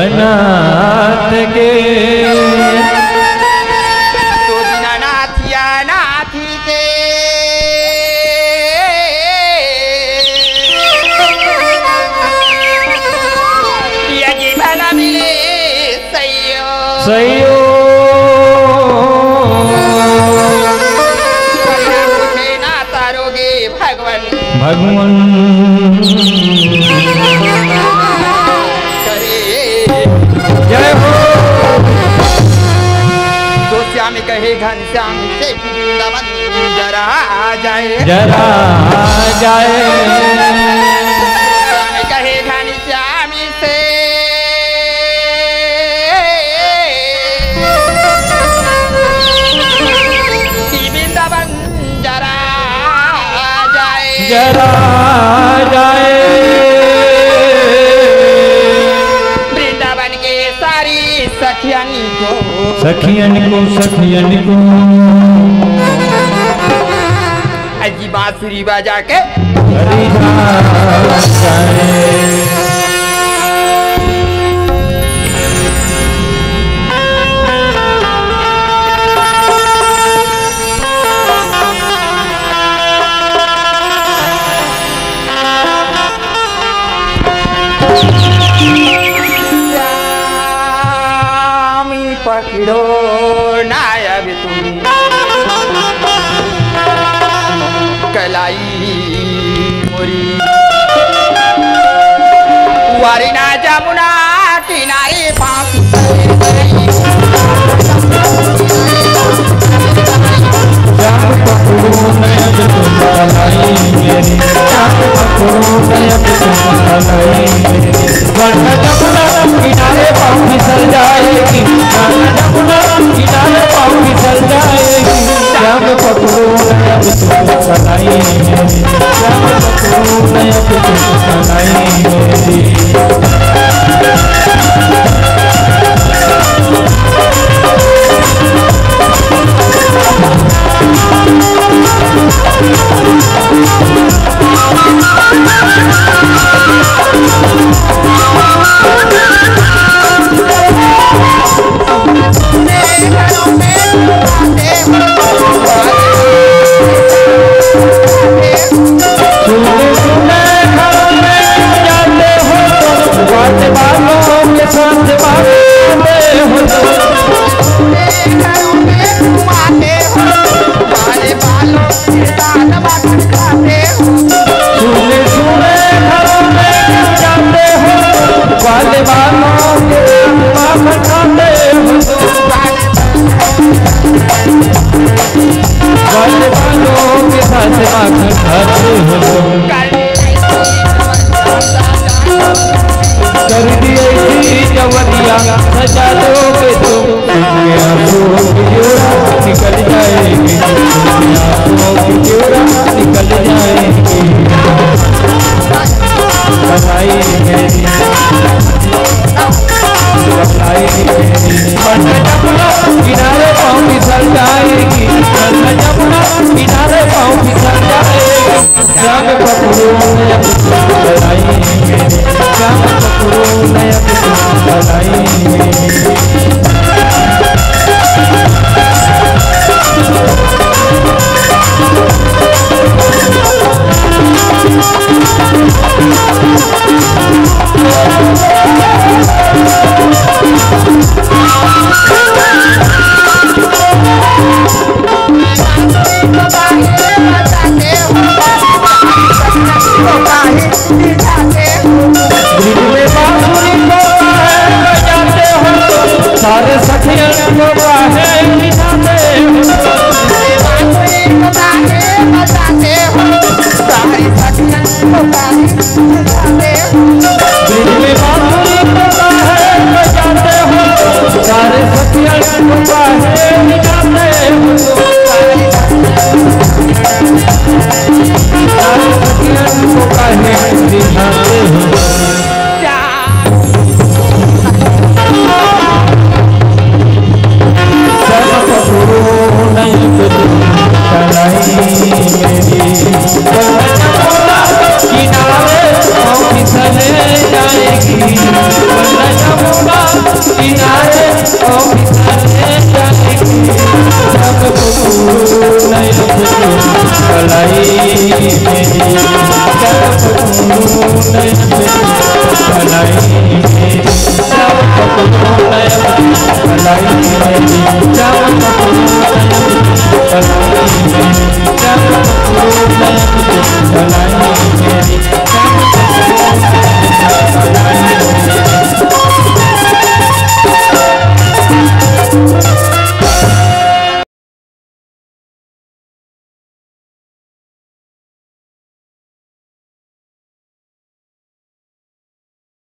अनाथ के तो दीनानाथिया नाथी के ये जीवन मिले सैयो ना तारोगे भगवान जय हो। तो श्याम कहे घनश्याम से वृंदावन जरा जाए श्याम कहे घनश्याम से वृंदावन जरा जाए वृंदावन के सारी सखियन को अजी बांसुरी बजा के पकड़ो नायब तुम कलाई मोरी वारिना जमुना किनारे पास किनारे पाँव फिसल जाएगी किनारे पाँव फिसल जाएगी जब पकड़ो नयब तुम कलाई मेरी जब पकड़ो नयब तुम कलाई मेरी कर दिए जवनिया सजा दोगे तुम निकल जाएगी निकल जाएगी बताई मेरी किनारे पाँव फिसल जाएगी किनारे पाँव फिसल जाएगी जब पकड़ो नयब तुम कलाई मेरी जब पकड़ो नयब तुम कलाई मेरी Bye. भलाई मेरी क्या पकड़ूं नयन पे भलाई मेरी क्या पकड़ूं नयन भलाई मेरी क्या